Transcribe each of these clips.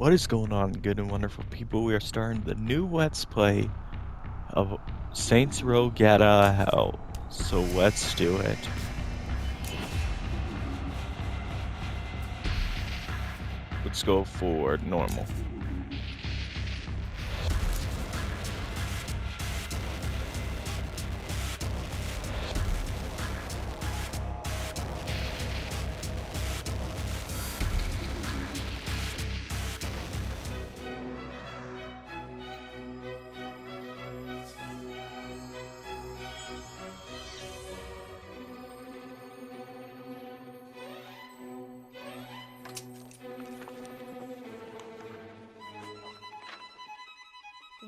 What is going on, good and wonderful people? We are starting the new Let's Play of Saints Row Get Out of Hell. So let's do it. Let's go for normal.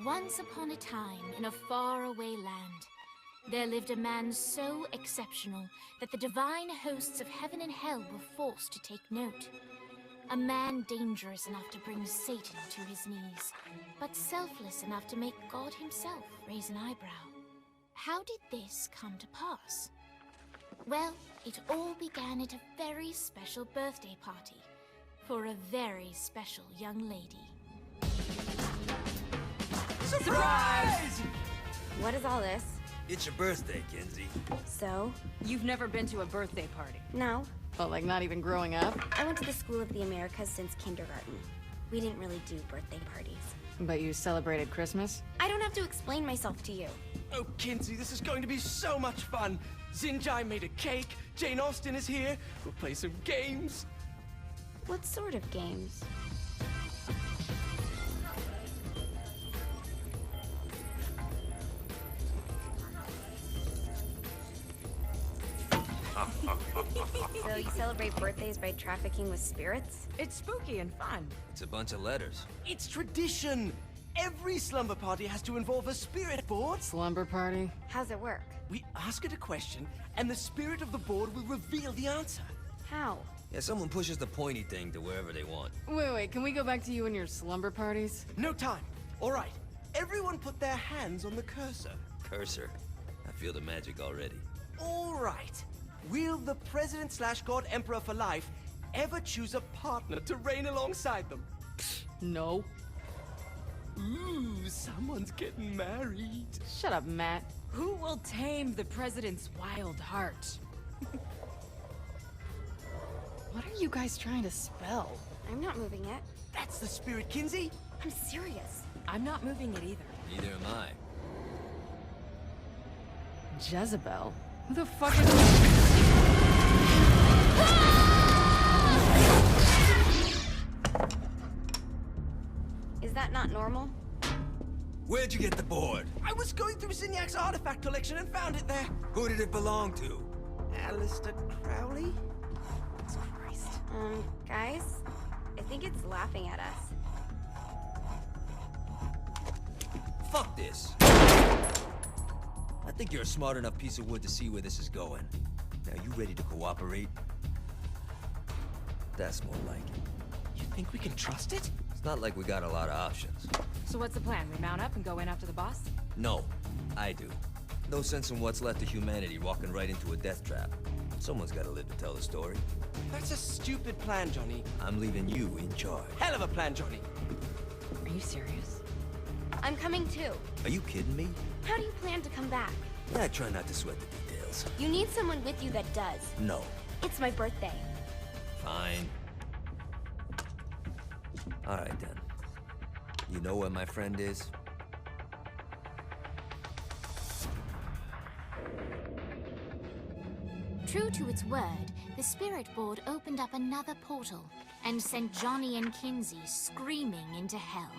Once upon a time, in a faraway land, there lived a man so exceptional that the divine hosts of heaven and hell were forced to take note. A man dangerous enough to bring Satan to his knees, but selfless enough to make God himself raise an eyebrow. How did this come to pass? Well, it all began at a very special birthday party for a very special young lady. Surprise! What is all this? It's your birthday, Kinsey. So? You've never been to a birthday party? No. Well, like not even growing up? I went to the School of the Americas since kindergarten. We didn't really do birthday parties. But you celebrated Christmas? I don't have to explain myself to you. Oh, Kinsey, this is going to be so much fun. Zinjai made a cake, Jane Austen is here, we'll play some games. What sort of games? So you celebrate birthdays by trafficking with spirits? It's spooky and fun. It's a bunch of letters. It's tradition. Every slumber party has to involve a spirit board. Slumber party? How's it work? We ask it a question, and the spirit of the board will reveal the answer. How? Yeah, someone pushes the pointy thing to wherever they want. Wait, can we go back to you and your slumber parties? No time. All right. Everyone put their hands on the cursor. Cursor. I feel the magic already. All right. Will the President/God Emperor for life ever choose a partner to reign alongside them? No. Ooh, someone's getting married. Shut up, Matt. Who will tame the president's wild heart? What are you guys trying to spell? I'm not moving it. That's the spirit, Kinsey. I'm serious. I'm not moving it either. Neither am I. Jezebel? Who the fuck is... Is that not normal? Where'd you get the board? I was going through Signac's artifact collection and found it there. Who did it belong to? Alistair Crowley? Christ. Guys? I think it's laughing at us. Fuck this. I think you're a smart enough piece of wood to see where this is going. Now, you ready to cooperate? That's more like it. You think we can trust it? It's not like we got a lot of options. So what's the plan? We mount up and go in after the boss? No, I do. No sense in what's left of humanity walking right into a death trap. Someone's gotta live to tell the story. That's a stupid plan, Johnny. I'm leaving you in charge. Hell of a plan, Johnny. Are you serious? I'm coming too. Are you kidding me? How do you plan to come back? I try not to sweat the details. You need someone with you that does. No. It's my birthday. Fine. Alright then. You know where my friend is? True to its word, the spirit board opened up another portal and sent Johnny and Kinsey screaming into hell.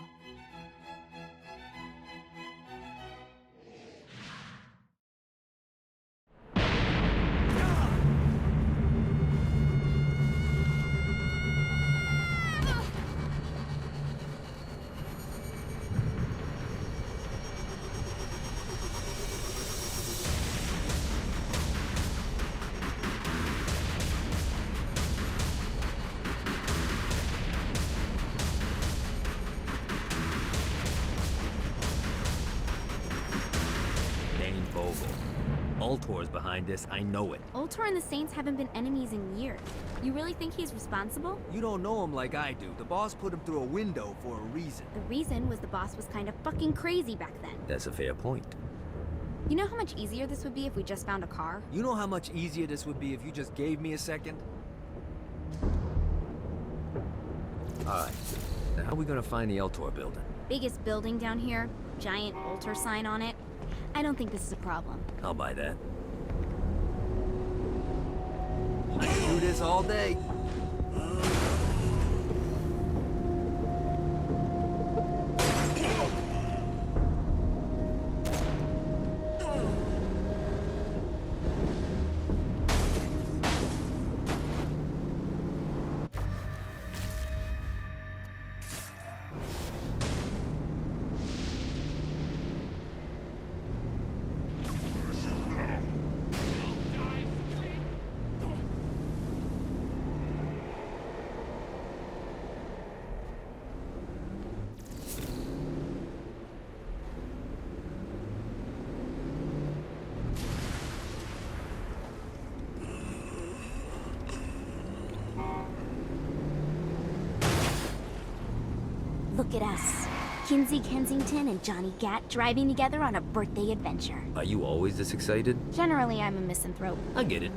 Dane Vogel. Ultor's behind this, I know it. Ultor and the Saints haven't been enemies in years. You really think he's responsible? You don't know him like I do. The boss put him through a window for a reason. The reason was the boss was kind of fucking crazy back then. That's a fair point. You know how much easier this would be if we just found a car? You know how much easier this would be if you just gave me a second? Alright, now how are we gonna find the Ultor building? Biggest building down here, giant Ultor sign on it. I don't think this is a problem. I'll buy that. I can do this all day. Look at us. Kinsey Kensington and Johnny Gat driving together on a birthday adventure. Are you always this excited? Generally, I'm a misanthrope. I get it.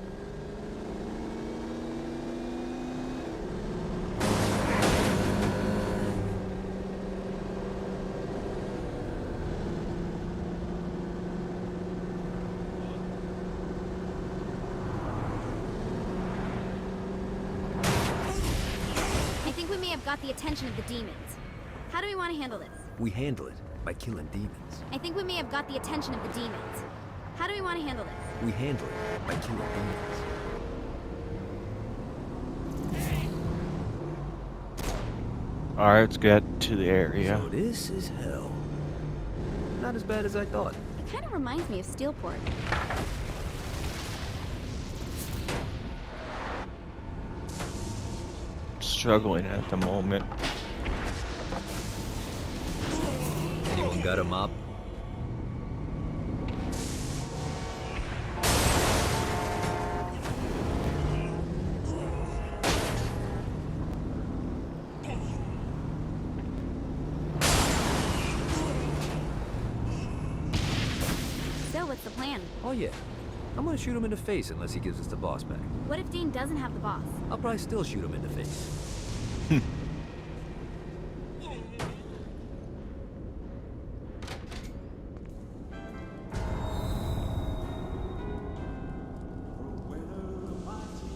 I think we may have got the attention of the demons. How do we want to handle this? We handle it by killing demons. I think we may have got the attention of the demons. How do we want to handle this? We handle it by killing demons. Alright, let's get to the area. So this is hell. Not as bad as I thought. It kind of reminds me of Steelport. Struggling at the moment. Anyone got a mop? So, what's the plan? Oh yeah. I'm gonna shoot him in the face unless he gives us the boss back. What if Dane doesn't have the boss? I'll probably still shoot him in the face.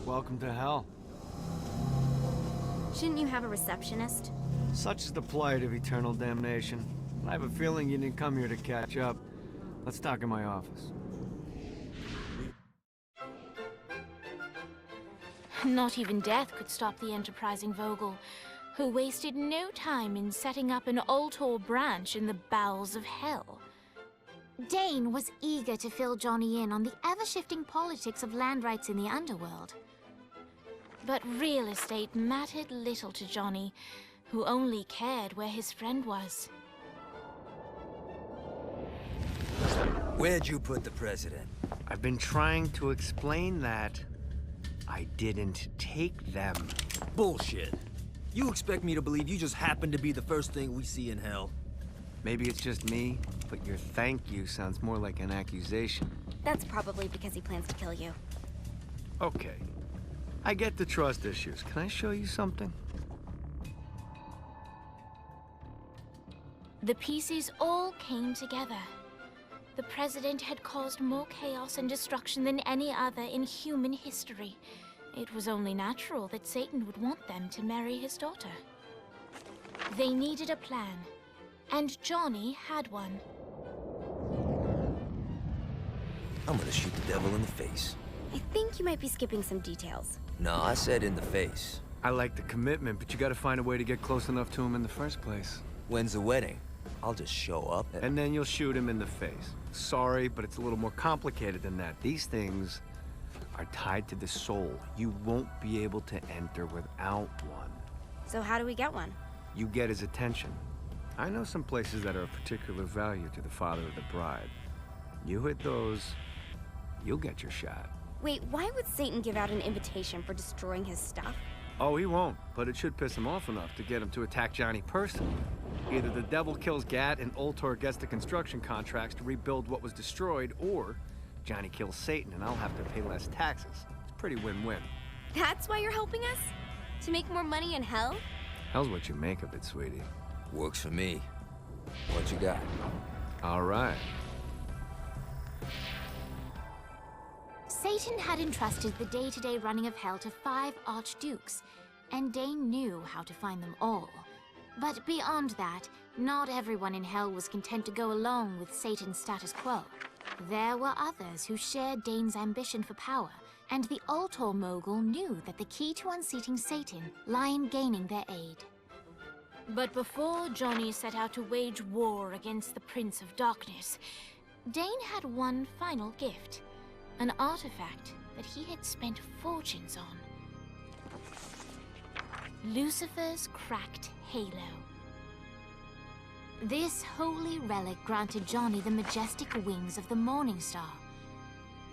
Welcome to hell. Shouldn't you have a receptionist? Such is the plight of eternal damnation. I have a feeling you didn't come here to catch up. Let's talk in my office. Not even death could stop the enterprising Vogel, who wasted no time in setting up an Ultor branch in the bowels of hell. Dane was eager to fill Johnny in on the ever-shifting politics of land rights in the underworld. But real estate mattered little to Johnny, who only cared where his friend was. Where'd you put the president? I've been trying to explain that. I didn't take them. Bullshit. You expect me to believe you just happened to be the first thing we see in hell? Maybe it's just me, but your thank you sounds more like an accusation. That's probably because he plans to kill you. Okay. I get the trust issues. Can I show you something? The pieces all came together. The president had caused more chaos and destruction than any other in human history. It was only natural that Satan would want them to marry his daughter. They needed a plan, and Johnny had one. I'm gonna shoot the devil in the face. I think you might be skipping some details. No, I said in the face. I like the commitment, but you gotta find a way to get close enough to him in the first place. When's the wedding? I'll just show up And then you'll shoot him in the face. Sorry, but it's a little more complicated than that. These things are tied to the soul. You won't be able to enter without one. So how do we get one? You get his attention. I know some places that are of particular value to the father of the bride. You hit those, you'll get your shot. Wait, why would Satan give out an invitation for destroying his stuff? Oh, he won't, but it should piss him off enough to get him to attack Johnny personally. Either the devil kills Gat and Ultor gets the construction contracts to rebuild what was destroyed, or Johnny kills Satan and I'll have to pay less taxes. It's pretty win-win. That's why you're helping us? To make more money in hell? Hell's what you make of it, sweetie. Works for me. What you got? All right. Satan had entrusted the day-to-day running of hell to 5 archdukes, and Dane knew how to find them all. But beyond that, not everyone in hell was content to go along with Satan's status quo. There were others who shared Dane's ambition for power, and the Ultor mogul knew that the key to unseating Satan lay in gaining their aid. But before Johnny set out to wage war against the Prince of Darkness, Dane had one final gift, an artifact that he had spent fortunes on. Lucifer's cracked halo. This holy relic granted Johnny the majestic wings of the Morning Star.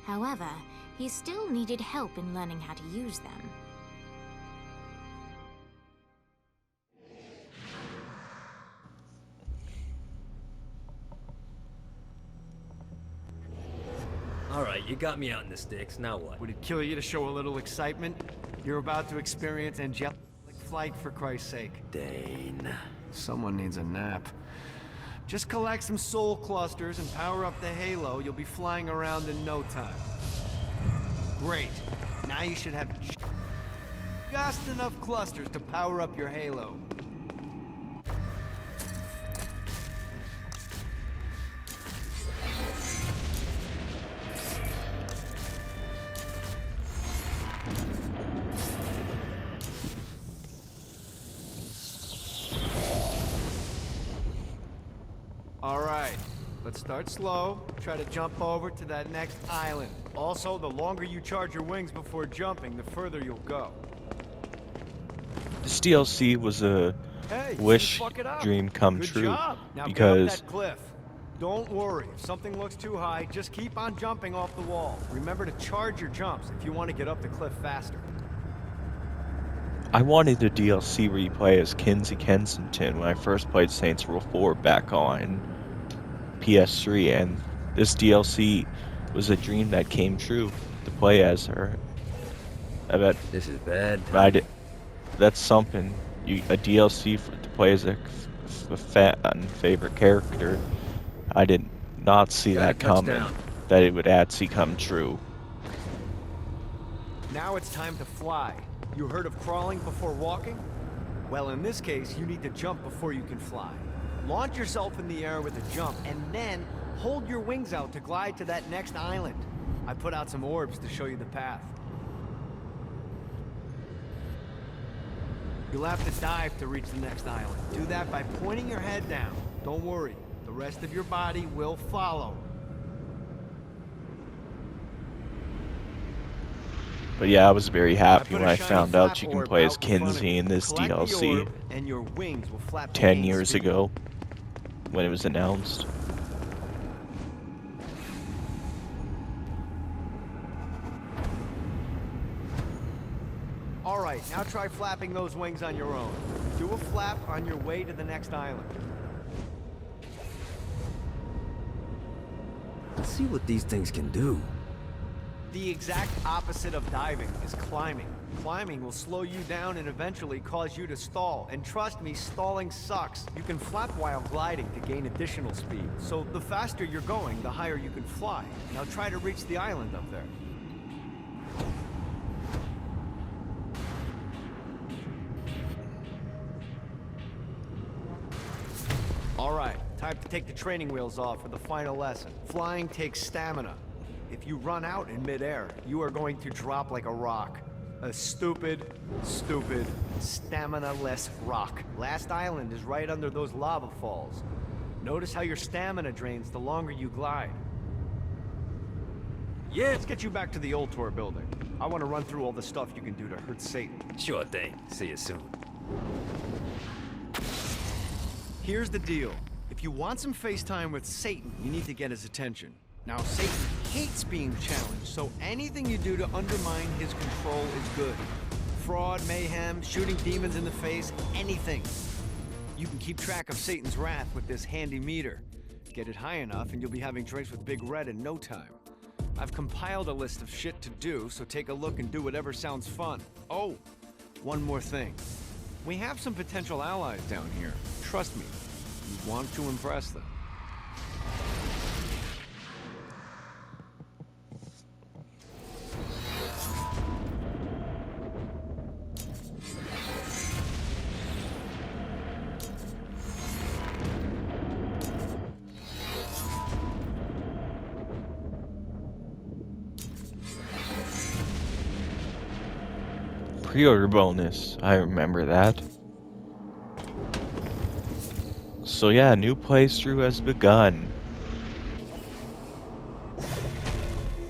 However, he still needed help in learning how to use them. Alright, you got me out in the sticks, now what? Would it kill you to show a little excitement? You're about to experience angelic flight, for Christ's sake. Dane. Someone needs a nap. Just collect some soul clusters and power up the halo. You'll be flying around in no time. Great. Now you should have just enough clusters to power up your halo. All right, let's start slow. Try to jump over to that next island. Also, the longer you charge your wings before jumping, the further you'll go. This DLC was a Hey, wish fuck it up. dream come Good true job. Now because get up that cliff. Don't worry, if something looks too high, just keep on jumping off the wall. Remember to charge your jumps if you want to get up the cliff faster. I wanted the DLC replay as Kinsey Kensington when I first played Saints Row 4 back on PS3, and this DLC was a dream that came true to play as her. I bet This is bad. that's something. A DLC to play as a fan favorite character. I did not see Got a that coming. touchdown. That it would actually come true. Now it's time to fly. You heard of crawling before walking? Well, in this case, you need to jump before you can fly. Launch yourself in the air with a jump, and then hold your wings out to glide to that next island. I put out some orbs to show you the path. You'll have to dive to reach the next island. Do that by pointing your head down. Don't worry, the rest of your body will follow. But yeah, I was very happy put when a I shiny found out flap you can orb play as out in front of Kinsey you. in this Collect the DLC orb, and your wings will flap to 10 gain years speed. ago when it was announced. All right, now try flapping those wings on your own. Do a flap on your way to the next island. Let's see what these things can do. The exact opposite of diving is climbing. Climbing will slow you down and eventually cause you to stall. And trust me, stalling sucks. You can flap while gliding to gain additional speed. So the faster you're going, the higher you can fly. Now try to reach the island up there. All right, time to take the training wheels off for the final lesson. Flying takes stamina. If you run out in midair, you are going to drop like a rock. A stupid, stamina-less rock. Last island is right under those lava falls. Notice how your stamina drains the longer you glide. Yeah, let's get you back to the Ultor building. I want to run through all the stuff you can do to hurt Satan. Sure thing. See you soon. Here's the deal. If you want some FaceTime with Satan, you need to get his attention. Now, Satan's hates being challenged, so anything you do to undermine his control is good. Fraud, mayhem, shooting demons in the face, anything. You can keep track of Satan's wrath with this handy meter. Get it high enough and you'll be having drinks with Big Red in no time. I've compiled a list of shit to do, so take a look and do whatever sounds fun. Oh, one more thing. We have some potential allies down here. Trust me, you want to impress them. Pre-order bonus. I remember that. So yeah, new playthrough has begun.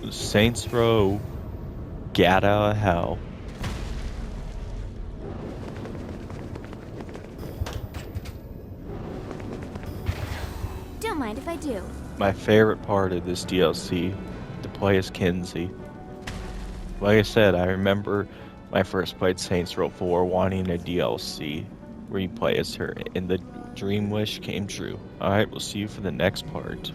Saints Row, get out of hell. Don't mind if I do. My favorite part of this DLC, to play as Kinzie. Like I said, I remember when I first played Saints Row 4 wanting a DLC where you play as her, and the dream wish came true. Alright, we'll see you for the next part.